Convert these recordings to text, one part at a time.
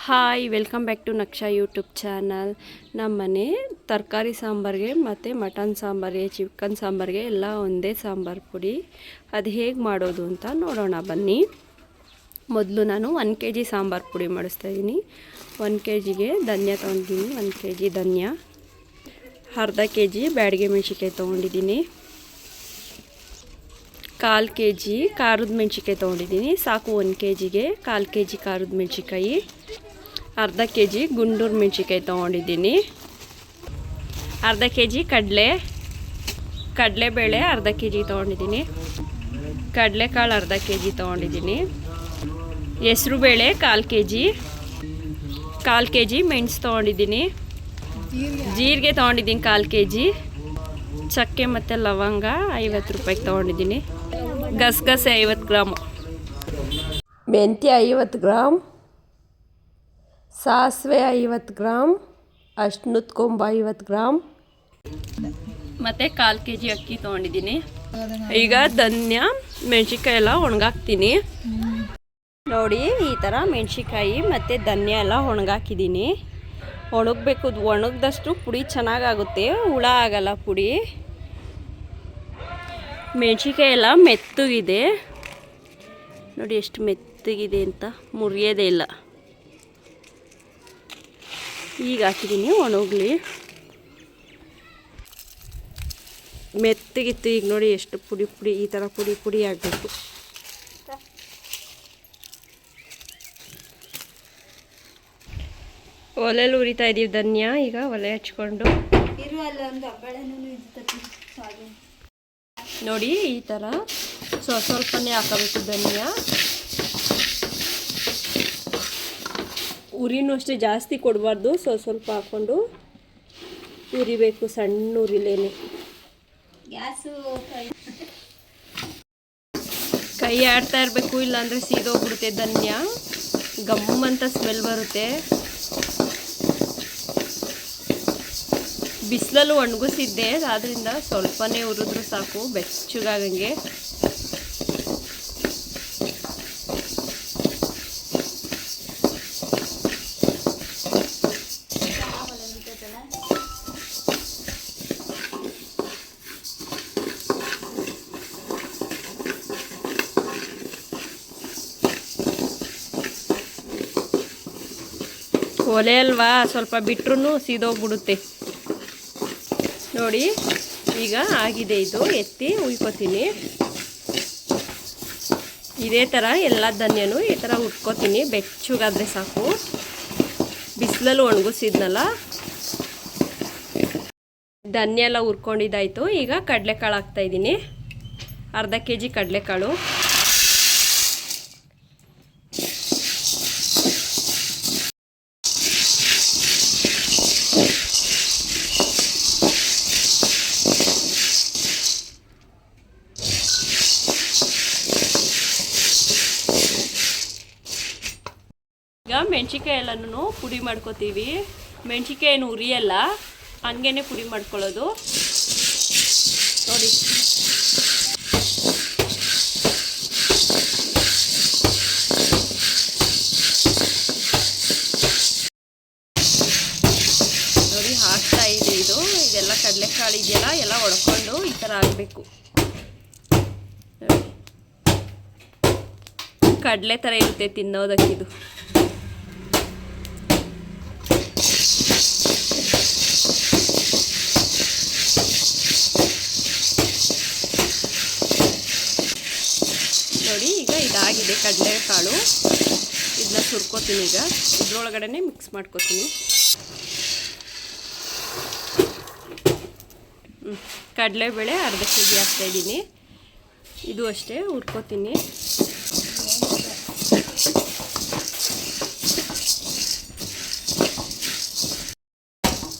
Hi welcome back to Naksha YouTube channel. ನಮ್ಮನೆ ತರಕಾರಿ ಸಾಂಬಾರಿಗೆ ಮತ್ತು ಮಟನ್ ಸಾಂಬಾರಿಗೆ ಚಿಕನ್ ಸಾಂಬಾರಿಗೆ ಎಲ್ಲ ಒಂದೇ ಸಾಂಬಾರು ಪುಡಿ. ಅದು ಹೇಗೆ ಮಾಡೋದು ಅಂತ ನೋಡೋಣ ಬನ್ನಿ. ಮೊದಲು ನಾನು 1 kg ಸಾಂಬಾರು ಪುಡಿ ಮಾಡಿಸ್ತಾಯಿದ್ದೀನಿ. 1 kgಗೆ ಧನಿಯಾ ತೊಗೊಂಡಿದ್ದೀನಿ, 1 kg ಧನಿಯಾ, ಅರ್ಧ kg ಬ್ಯಾಡಗೆ ಮೆಣಸಿನ್ಕಾಯಿ ತೊಗೊಂಡಿದ್ದೀನಿ, 1/4 kg ಖಾರದ ಮೆಣಸಿನ್ಕಾಯಿ ತೊಗೊಂಡಿದ್ದೀನಿ. ಸಾಕು 1 kgಗೆ 1/4 kg ಖಾರದ ಮೆಣಸಿನ್ಕಾಯಿ, ಅರ್ಧ kg ಗುಂಡೂರು ಮೆಣಸಿನ್ಕಾಯಿ ತೊಗೊಂಡಿದ್ದೀನಿ, ಅರ್ಧ kg ಕಡಲೆಬೇಳೆ ಅರ್ಧ kg ತೊಗೊಂಡಿದ್ದೀನಿ, ಕಡಲೆಕಾಳು ಅರ್ಧ kg ತೊಗೊಂಡಿದ್ದೀನಿ, ಹೆಸರುಬೇಳೆ 1/4 kg, 1/4 kg ಮೆಣಸು ತೊಗೊಂಡಿದ್ದೀನಿ, ಜೀರಿಗೆ ತೊಗೊಂಡಿದ್ದೀನಿ 1/4 kg, ಚಕ್ಕೆ ಮತ್ತು ಲವಂಗ 50 ರೂಪಾಯಿಗೆ ತೊಗೊಂಡಿದ್ದೀನಿ, ಗಸಗಸೆ 50 ಗ್ರಾಮು, ಮೆಂತ್ಯ 50 ಗ್ರಾಮ್, ಸಾಸಿವೆ 50 ಗ್ರಾಮ್, ಅರಿಶಿನದ ಕೊಂಬು 50 ಗ್ರಾಮ್ ಮತ್ತು 1/4 kg ಅಕ್ಕಿ ತೊಗೊಂಡಿದ್ದೀನಿ. ಈಗ ಧನಿಯಾ ಮೆಣಸಿನ್ಕಾಯಿ ಎಲ್ಲ ಒಣಗಾಕ್ತೀನಿ. ನೋಡಿ ಈ ಥರ ಮೆಣಸಿನ್ಕಾಯಿ ಮತ್ತು ಧನಿಯಾ ಎಲ್ಲ ಒಣಗಾಕಿದ್ದೀನಿ. ಒಣಗಬೇಕು, ಒಣಗಿದಷ್ಟು ಪುಡಿ ಚೆನ್ನಾಗಾಗುತ್ತೆ, ಹುಳ ಆಗಲ್ಲ ಪುಡಿ. ಮೆಣಸಿನ್ಕಾಯಿ ಎಲ್ಲ ಮೆತ್ತಗಿದೆ ನೋಡಿ, ಎಷ್ಟು ಮೆತ್ತಗಿದೆ ಅಂತ, ಮುರಿಯೋದೇ ಇಲ್ಲ. ಈಗ ಹಾಕಿದ್ದೀನಿ, ಒಣಗಲಿ. ಮೆತ್ತಗಿತ್ತು, ಈಗ ನೋಡಿ ಎಷ್ಟು ಪುಡಿ ಪುಡಿ, ಈ ಥರ ಪುಡಿ ಪುಡಿ ಆಗಬೇಕು. ಒಲೆಯಲ್ಲಿ ಉರಿತಾ ಇದ್ದೀವಿ ಧನಿಯಾ. ಈಗ ಒಲೆ ಹಚ್ಕೊಂಡು ನೋಡಿ ಈ ಥರ ಸ್ವಲ್ಪನೇ ಹಾಕಬೇಕು ಧನಿಯಾ. ಉರಿನೂ ಅಷ್ಟೇ ಜಾಸ್ತಿ ಕೊಡಬಾರ್ದು, ಸ್ವಲ್ಪ ಹಾಕ್ಕೊಂಡು ಉರಿಬೇಕು, ಸಣ್ಣ ಉರಿಲೇನೆ. ಗ್ಯಾಸು ಕೈ ಆಡ್ತಾ ಇರಬೇಕು, ಇಲ್ಲಾಂದರೆ ಸೀದೋಗ್ಬಿಡುತ್ತೆ ಧನಿಯಾ, ಗಮ್ ಅಂತ ಸ್ಮೆಲ್ ಬರುತ್ತೆ. ಬಿಸಿಲಲ್ಲೂ ಒಣಗಿಸಿದ್ದೆ, ಆದ್ದರಿಂದ ಸ್ವಲ್ಪನೇ ಉರಿದ್ರು ಸಾಕು, ಬೆಚ್ಚಗಾಗಂಗೆ. ಒಲೆ ಅಲ್ವಾ, ಸ್ವಲ್ಪ ಬಿಟ್ರೂ ಸೀದೋಗ್ಬಿಡುತ್ತೆ. ನೋಡಿ ಈಗ ಆಗಿದೆ, ಇದು ಎತ್ತಿ ಉಯ್ಕೋತೀನಿ. ಇದೇ ಥರ ಎಲ್ಲ ಧನಿಯಾನು ಈ ಥರ ಉಟ್ಕೋತೀನಿ, ಬೆಚ್ಚಗಾದರೆ ಸಾಕು. ಬಿಸಿಲಲ್ಲಿ ಒಣಗಿಸಿದ್ನಲ್ಲ, ಧನಿಯಾ ಎಲ್ಲ ಹುರ್ಕೊಂಡಿದ್ದಾಯಿತು. ಈಗ ಕಡಲೆಕಾಳು ಹಾಕ್ತಾಯಿದ್ದೀನಿ, ಅರ್ಧ kg ಕಡಲೆಕಾಳು, ಈಗ ಮೆಣಸಿನ್ಕಾಯಿ ಎಲ್ಲನೂ ಪುಡಿ ಮಾಡ್ಕೋತೀವಿ. ಮೆಣಸಿನ್ಕಾಯಿ ಏನು ಉರಿಯಲ್ಲ, ಹಂಗೇ ಪುಡಿ ಮಾಡ್ಕೊಳ್ಳೋದು. ನೋಡಿ ನೋಡಿ ಹಾಕ್ತಾ ಇದೆ ಇದು. ಇದೆಲ್ಲ ಕಡಲೆಕಾಳು ಇದೆಯಲ್ಲ, ಎಲ್ಲ ಒಡ್ಕೊಂಡು ಈ ಥರ ಆಗಬೇಕು. ಕಡಲೆ ಥರ ಇರುತ್ತೆ ತಿನ್ನೋದಕ್ಕಿದು. ನೋಡಿ ಈಗ ಇದಾಗಿದೆ ಕಡಲೆಕಾಳು. ಇದನ್ನ ಸುರ್ಕೋತೀನಿ. ಈಗ ಇದ್ರೊಳಗಡೆ ಮಿಕ್ಸ್ ಮಾಡ್ಕೋತೀನಿ. ಕಡಲೆಬೇಳೆ ಅರ್ಧ kg ಹಾಕ್ತಾಯಿದ್ದೀನಿ. ಇದು ಅಷ್ಟೇ ಹುರ್ಕೋತೀನಿ.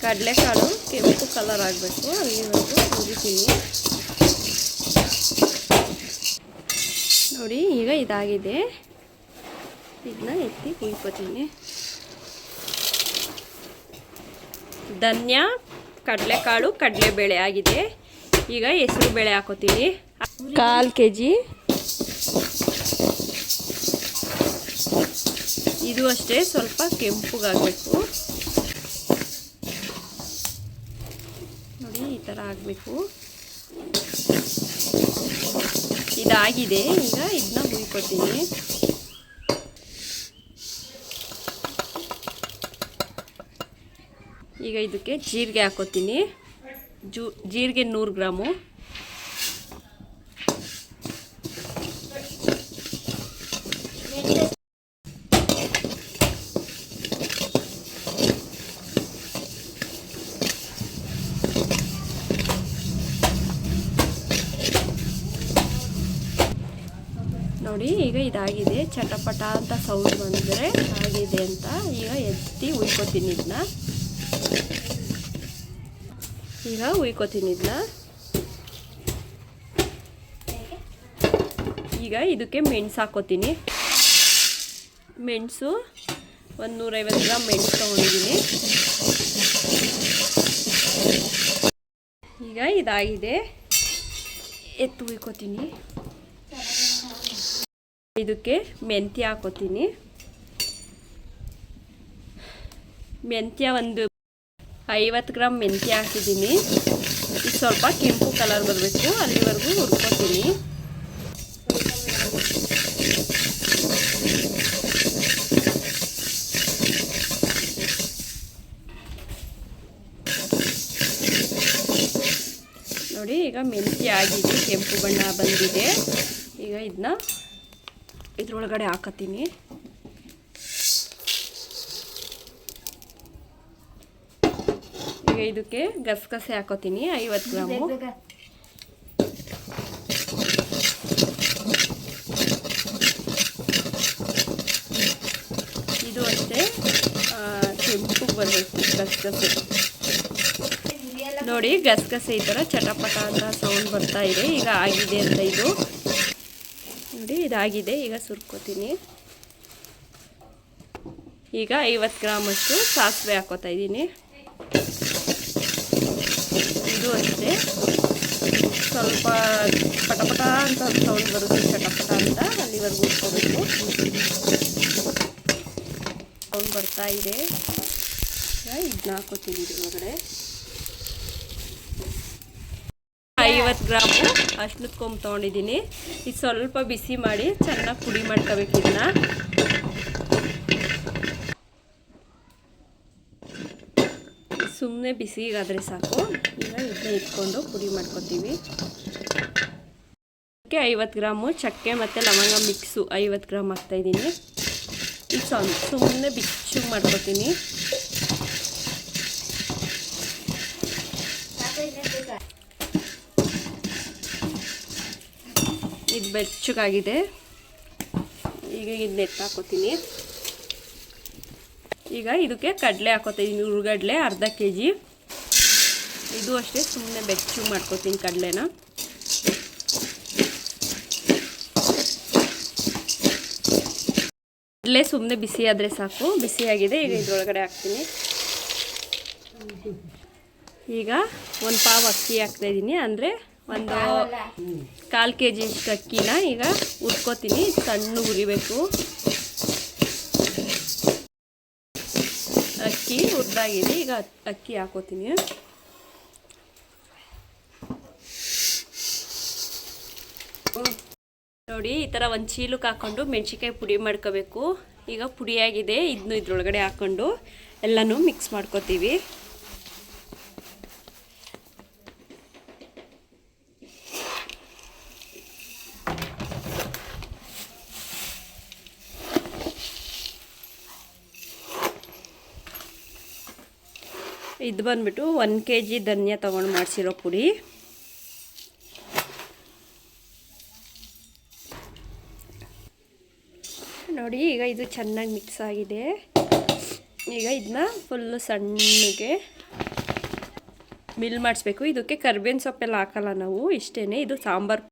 ಕಡಲೆಕಾಳು ಕೆಂಪು ಕಲರ್ ಆಗಬೇಕು, ಅಲ್ಲಿವರೆಗೂ ಹುರಿತೀನಿ. ನೋಡಿ ಈಗ ಇದಾಗಿದೆ, ಇದನ್ನ ಎತ್ತಿ ಹುಯ್ಕೋತೀನಿ. ಧನಿಯಾ, ಕಡಲೆಕಾಳು, ಕಡಲೆಬೇಳೆ ಆಗಿದೆ. ಈಗ ಹೆಸರು ಬೇಳೆ ಹಾಕೋತೀನಿ, 1/4 kg ಇದು ಅಷ್ಟೇ ಸ್ವಲ್ಪ ಕೆಂಪುಗಾಗಬೇಕು ನೋಡಿ, ಈ ಥರ ಆಗಬೇಕು. ಇದಾಗಿದೆ. ಈಗ ಇದನ್ನ ಹುಯ್ಕೊತೀನಿ. ಈಗ ಇದಕ್ಕೆ ಜೀರಿಗೆ ಹಾಕೋತೀನಿ. ಜೀರಿಗೆ 100 ಗ್ರಾಮು. ನೋಡಿ, ಈಗ ಇದಾಗಿದೆ. ಚಟಪಟ ಅಂತ ಸೌಂಡ್ ಬಂದರೆ ಆಗಿದೆ ಅಂತ. ಈಗ ಎತ್ತಿ ಹುಯ್ಕೋತೀನಿ ಇದನ್ನ. ಈಗ ಇದಕ್ಕೆ ಮೆಣಸು ಹಾಕೋತೀನಿ. ಮೆಣಸು 150 ಗ್ರಾಮ್ ಮೆಣಸು ತೊಗೊಂಡಿದ್ದೀನಿ. ಈಗ ಇದಾಗಿದೆ, ಎತ್ತು ಹುಯ್ಕೋತೀನಿ. ಇದಕ್ಕೆ ಮೆಂತ್ಯ ಹಾಕೋತೀನಿ. ಮೆಂತ್ಯ ಒಂದು 50 ಗ್ರಾಮ್ ಮೆಂತ್ಯ ಹಾಕಿದ್ದೀನಿ. ಇದು ಸ್ವಲ್ಪ ಕೆಂಪು ಕಲರ್ ಬರಬೇಕು, ಅಲ್ಲಿವರೆಗೂ ಹುರ್ಕೋತೀನಿ. ನೋಡಿ, ಈಗ ಮೆಂತ್ಯ ಆಗಿದೆ, ಕೆಂಪು ಬಣ್ಣ ಬಂದಿದೆ. ಈಗ ಇದನ್ನ ಇದ್ರೊಳಗಡೆ ಹಾಕತ್ತೀನಿ. ಈಗ ಇದಕ್ಕೆ ಗಸಗಸೆ ಹಾಕೋತೀನಿ 50 ಗ್ರಾಮು. ಇದು ಅಷ್ಟೇ ಕೆಂಪು ಬರಬೇಕು ಗಸಗಸೆ. ನೋಡಿ, ಗಸಗಸೆ ಈ ಥರ ಚಟಪಟ ಅಂತ ಸೌಂಡ್ ಬರ್ತಾ ಇದೆ. ಈಗ ಆಗಿದೆ ಅಂತ ಇದು. ನೋಡಿ, ಇದಾಗಿದೆ. ಈಗ ಸುರ್ಕೋತೀನಿ. ಈಗ 50 ಗ್ರಾಮಷ್ಟು ಸಾಸಿವೆ ಹಾಕೋತಾ ಇದ್ದೀನಿ. ಇದು ಅಷ್ಟೇ ಸ್ವಲ್ಪ ಪಟಪಟ ಅಂತ ಸೌಂಡ್ ಬರುತ್ತೆ, ಚಟಪಟ ಅಂತ. ಅಲ್ಲಿವರೆಗೂ ಉಟ್ಕೋಬೇಕು. ಸೌಂಡ್ ಬರ್ತಾ ಇದೆ. ಇದನ್ನ ಹಾಕೋತೀನಿ ಇದ್ರೊಳಗಡೆ. 50 ಗ್ರಾಮು ಅರ್ಶಿನದ ಕೊಂಬು ತೊಗೊಂಡಿದ್ದೀನಿ. ಇದು ಸ್ವಲ್ಪ ಬಿಸಿ ಮಾಡಿ ಚೆನ್ನಾಗಿ ಪುಡಿ ಮಾಡ್ಕೋಬೇಕು. ಇದನ್ನ ಸುಮ್ಮನೆ ಬಿಸಿಗಾದರೆ ಸಾಕು. ಈಗ ಇದನ್ನ ಇಟ್ಕೊಂಡು ಪುಡಿ ಮಾಡ್ಕೊತೀವಿ. ಅದಕ್ಕೆ 50 ಗ್ರಾಮು ಚಕ್ಕೆ ಮತ್ತು ಲವಂಗ ಮಿಕ್ಸು 50 ಗ್ರಾಮ್ ಹಾಕ್ತಾಯಿದ್ದೀನಿ. ಈಗ ಸುಮ್ಮನೆ ಬಿಚ್ಚು ಮಾಡ್ಕೊತೀನಿ. ಇದು ಬೆಚ್ಚಗಾಗಿದೆ. ಈಗ ಇದನ್ನ ಹಾಕೋತೀನಿ. ಈಗ ಇದಕ್ಕೆ ಕಡಲೆ ಹಾಕೋತೀನಿ. ಹುರ್ಗಡ್ಲೆ 1/2 kg. ಇದು ಅಷ್ಟೇ ಸುಮ್ಮನೆ ಬೆಚ್ಚಗೆ ಮಾಡ್ಕೋತೀನಿ ಕಡಲೆನ. ಕಡಲೆ ಸುಮ್ಮನೆ ಬಿಸಿ ಆದರೆ ಸಾಕು. ಬಿಸಿಯಾಗಿದೆ. ಈಗ ಇದ್ರೊಳಗಡೆ ಹಾಕ್ತೀನಿ. ಈಗ 1 ಪಾವ್ ಅಕ್ಕಿ ಹಾಕ್ತಾಯಿದ್ದೀನಿ. ಅಂದರೆ ಒಂದು 1/4 kg ಅಷ್ಟು ಅಕ್ಕಿನ ಈಗ ಹುರ್ಕೋತೀನಿ. ಸಣ್ಣ ಹುರಿಬೇಕು. ಅಕ್ಕಿ ಹುರಿದಾಗಿದೆ. ಈಗ ಅಕ್ಕಿ ಹಾಕೋತೀನಿ. ನೋಡಿ, ಈ ಥರ ಒಂದು ಚೀಲಕ್ಕೆ ಹಾಕ್ಕೊಂಡು ಮೆಣಸಿನ್ಕಾಯಿ ಪುಡಿ ಮಾಡ್ಕೋಬೇಕು. ಈಗ ಪುಡಿಯಾಗಿದೆ. ಇದನ್ನು ಇದ್ರೊಳಗಡೆ ಹಾಕ್ಕೊಂಡು ಎಲ್ಲನೂ ಮಿಕ್ಸ್ ಮಾಡ್ಕೋತೀವಿ. ಇದು ಬಂದ್ಬಿಟ್ಟು 1 kg ಧನಿಯಾ ತೊಗೊಂಡು ಮಾಡಿಸಿರೋ ಪುಡಿ. ನೋಡಿ, ಈಗ ಇದು ಚೆನ್ನಾಗಿ ಮಿಕ್ಸ್ ಆಗಿದೆ. ಈಗ ಇದನ್ನ ಫುಲ್ಲು ಸಣ್ಣಗೆ ಮಿಲ್ ಮಾಡಿಸ್ಬೇಕು. ಇದಕ್ಕೆ ಕರ್ಬೇವಿನ ಸೊಪ್ಪೆಲ್ಲ ಹಾಕಲ್ಲ ನಾವು, ಇಷ್ಟೇ. ಇದು ಸಾಂಬಾರು